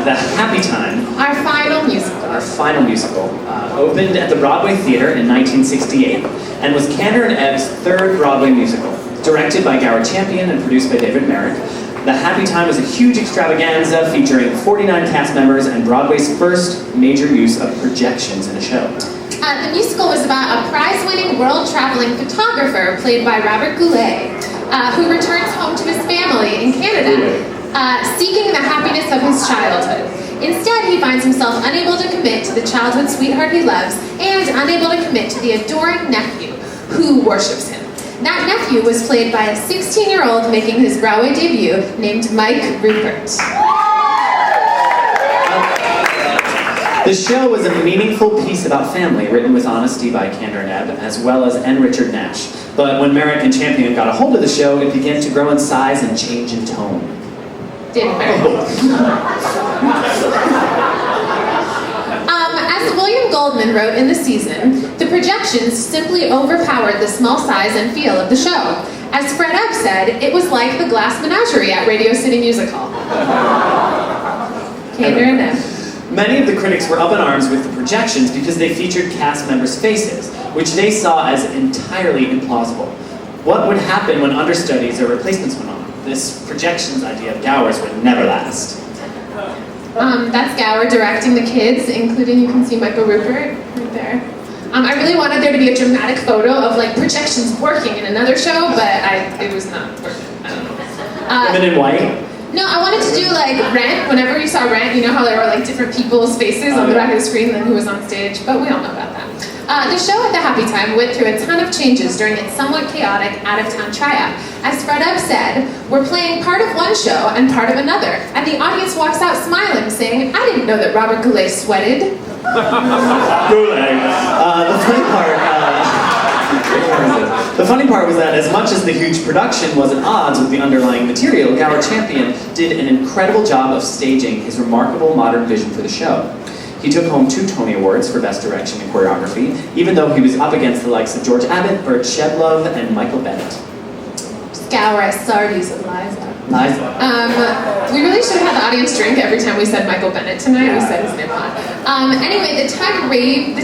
The Happy Time. Our final musical. Opened at the Broadway Theater in 1968 and was Kander and Ebb's third Broadway musical. Directed by Gower Champion and produced by David Merrick, The Happy Time was a huge extravaganza featuring 49 cast members and Broadway's first major use of projections in a show. The musical was about a prize-winning, world-traveling photographer played by Robert Goulet, who returns home to his family in Canada, seeking the happiness of his childhood. Instead, he finds himself unable to commit to the childhood sweetheart he loves and unable to commit to the adoring nephew who worships him. That nephew was played by a 16-year-old making his Broadway debut named Mike Rupert. The show was a meaningful piece about family, written with honesty by Kander and Ebb, as well as N. Richard Nash. But when Merrick and Champion got a hold of the show, it began to grow in size and change in tone. David Merrick. As William Goldman wrote in The Season, the projections simply overpowered the small size and feel of the show. As Fred Ebb said, it was like the Glass Menagerie at Radio City Music Hall. Kander and Ebb. Many of the critics were up in arms with the projections because they featured cast members' faces, which they saw as entirely implausible. What would happen when understudies or replacements went on? This projections idea of Gower's would never last. That's Gower directing the kids, including, you can see Michael Rupert right there. I really wanted there to be a dramatic photo of like projections working in another show, but it was not working. I don't know. Women in white? No, I wanted to do like Rent. Whenever you saw Rent, you know how there were like different people's faces on the back of the screen than who was on stage, but we all know about that. The show at the Happy Time went through a ton of changes during its somewhat chaotic out-of-town tryout. As Fred Ebb said, we're playing part of one show and part of another, and the audience walks out smiling, saying, I didn't know that Robert Goulet sweated. The funny part was that as much as the huge production was at odds with the underlying material, Gower Champion did an incredible job of staging his remarkable modern vision for the show. He took home 2 Tony Awards for Best Direction and Choreography, even though he was up against the likes of George Abbott, Burt Shedlove, and Michael Bennett. Gower as Sardi's of Liza. We really should have had the audience drink every time we said Michael Bennett tonight. We said his name on. Anyway, the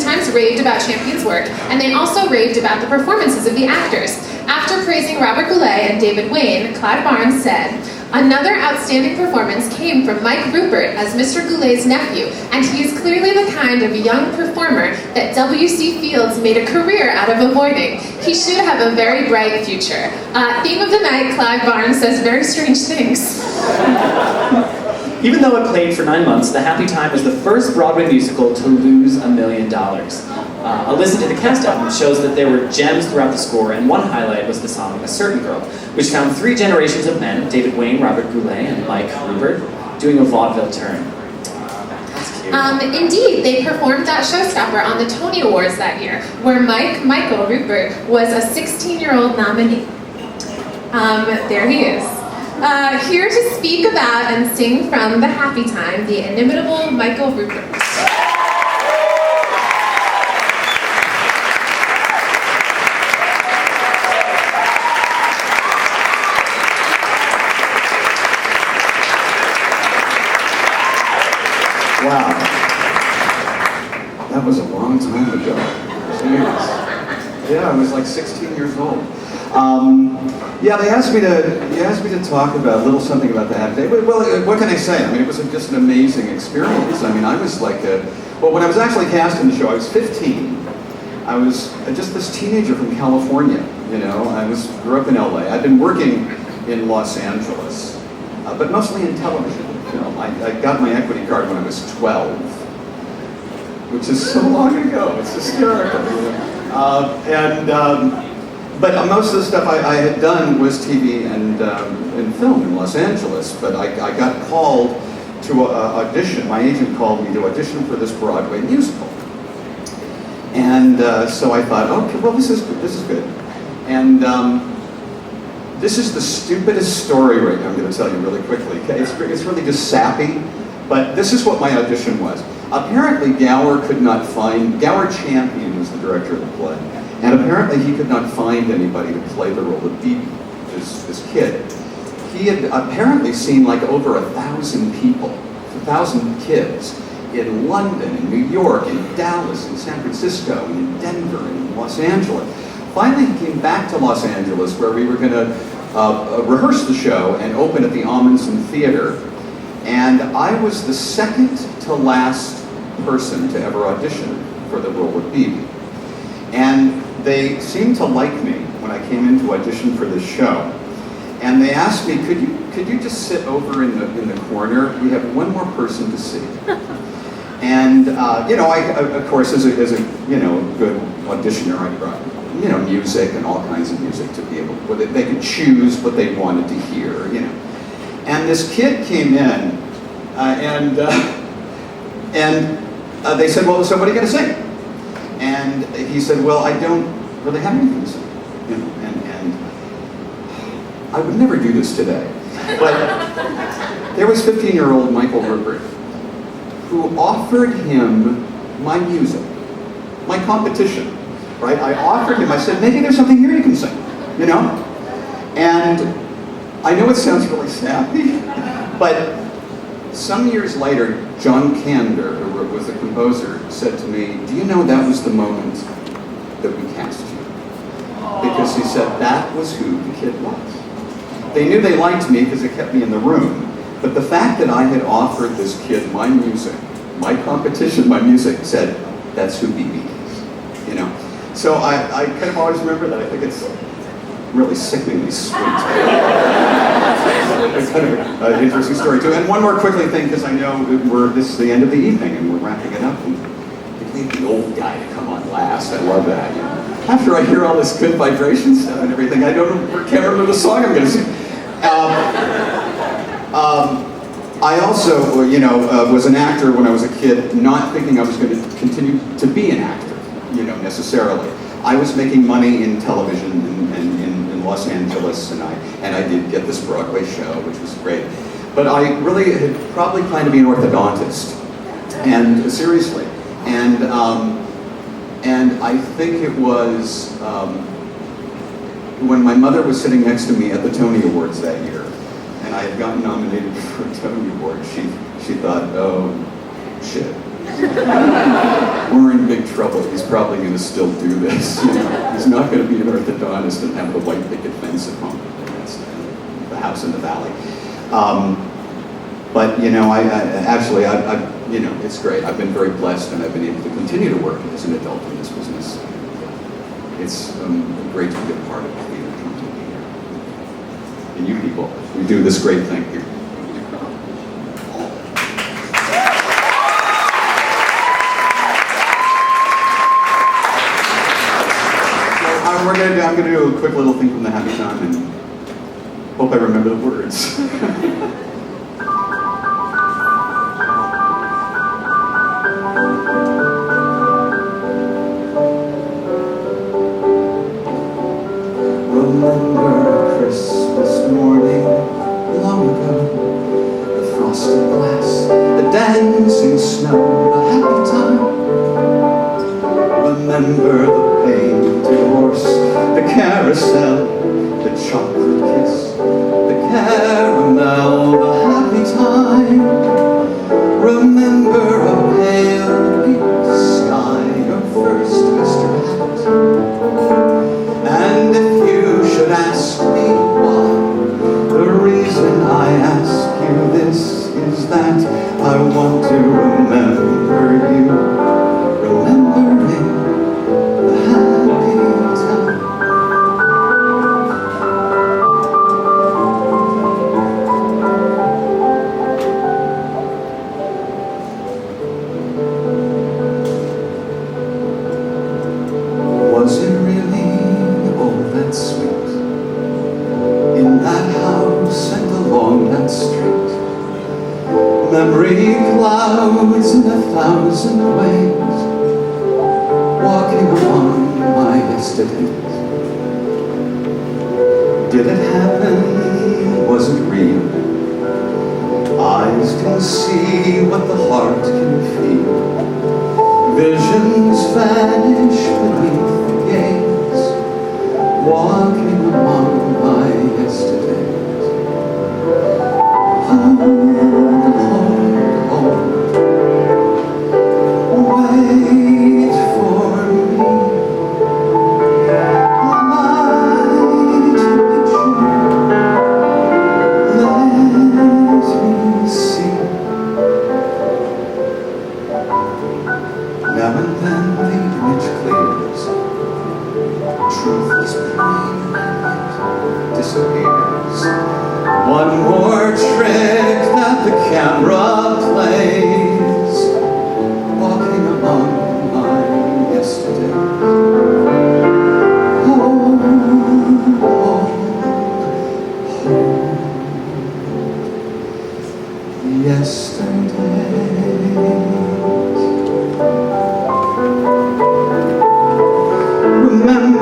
Times raved about Champion's work, and they also raved about the performances of the actors. After praising Robert Goulet and David Wayne, Clive Barnes said, another outstanding performance came from Mike Rupert as Mr. Goulet's nephew, and he is clearly the kind of young performer that W.C. Fields made a career out of avoiding. He should have a very bright future. Theme of the night, Clive Barnes says very strange things. Even though it played for 9 months, The Happy Time was the first Broadway musical to lose $1 million. A listen to the cast album shows that there were gems throughout the score, and one highlight was the song A Certain Girl, which found 3 generations of men, David Wayne, Robert Goulet, and Mike Rupert, doing a vaudeville turn. That's cute. Indeed, they performed that showstopper on the Tony Awards that year, where Michael Rupert was a 16-year-old nominee. There he is. Here to speak about and sing from The Happy Time, the inimitable Michael Rupert. Wow. That was a long time ago. Jeez. Yeah, I was like 16 years old. Yeah, they asked me to talk about a little something about the Happy Day. Well, what can I say? I mean, it was just an amazing experience. I mean, I was like when I was actually cast in the show, I was 15. I was just this teenager from California, you know. Grew up in LA. I'd been working in Los Angeles, but mostly in television. You know, I got my equity card when I was 12, which is so long ago. It's hysterical. But most of the stuff I had done was TV and film in Los Angeles. But I got called to audition. My agent called me to audition for this Broadway musical. And so I thought, okay, well, this is good. And this is the stupidest story right now I'm going to tell you really quickly. Okay? It's really just sappy, but this is what my audition was. Apparently Gower Champion was the director of the play, and apparently he could not find anybody to play the role of Dee, this kid. He had apparently seen like over 1,000 people for 1,000 kids in London, in New York, in Dallas, in San Francisco, in Denver, in Los Angeles. Finally, he came back to Los Angeles where we were going to rehearse the show and open at the Amundsen Theater. And I was the second to last person to ever audition for the role of Bibi. And they seemed to like me when I came in to audition for this show. And they asked me, could you just sit over in the corner? We have one more person to see. And you know, I of course as a good auditioner, I brought music and all kinds of music to be able, they could choose what they wanted to hear, And this kid came in, and they said, well, so what are you going to sing? And he said, well, I don't really have anything to sing, and I would never do this today, but there was 15-year-old Michael Rupert who offered him my music, my competition. Right? I offered him, I said, maybe there's something here you can sing, And I know it sounds really snappy, but some years later, John Kander, who was the composer, said to me, do you know that was the moment that we cast you? Because he said that was who the kid was. They knew they liked me because it kept me in the room, but the fact that I had offered this kid my music, my competition, my music, said, that's who Bibi is, So I kind of always remember that. I think it's really sickeningly sweet. It's kind of an interesting story too. And one more quickly thing, because I know this is the end of the evening and we're wrapping it up. And we need the old guy to come on last. I love that. After I hear all this good vibration stuff and everything, I can't remember the song I'm going to sing. I also, was an actor when I was a kid, not thinking I was going to continue to be an actor. Necessarily. I was making money in television in Los Angeles, and I did get this Broadway show, which was great. But I really had probably planned to be an orthodontist, and seriously. And I think it was when my mother was sitting next to me at the Tony Awards that year, and I had gotten nominated for a Tony Award. She thought, oh, shit. We're in big trouble. He's probably going to still do this. He's not going to be an orthodontist and have the white picket fence at home. That's the house in the valley. But it's great. I've been very blessed, and I've been able to continue to work as an adult in this business. It's great to be a part of the theater community here. And you people, we do this great thing here. I'm going to do a quick little thing from the Happy Time and hope I remember the words. Remember a Christmas morning long ago, the frosted glass, the dancing snow, a happy time. Remember the painted horse, the carousel, the chocolate kiss, the caramel, the happy time. Remember a pale pink sky, your first Mr. Hat. And if you should ask me why, the reason I ask you this is that I want to remember you, remembering the happy time. Was it really all that sweet in that house and along that street? Memory clouds in 1,000 ways, walking among my yesterdays. Did it happen? Was it real? Eyes can see what the heart can feel. Visions vanish beneath the gaze, walking among my yesterdays. Hold, hold, hold. remember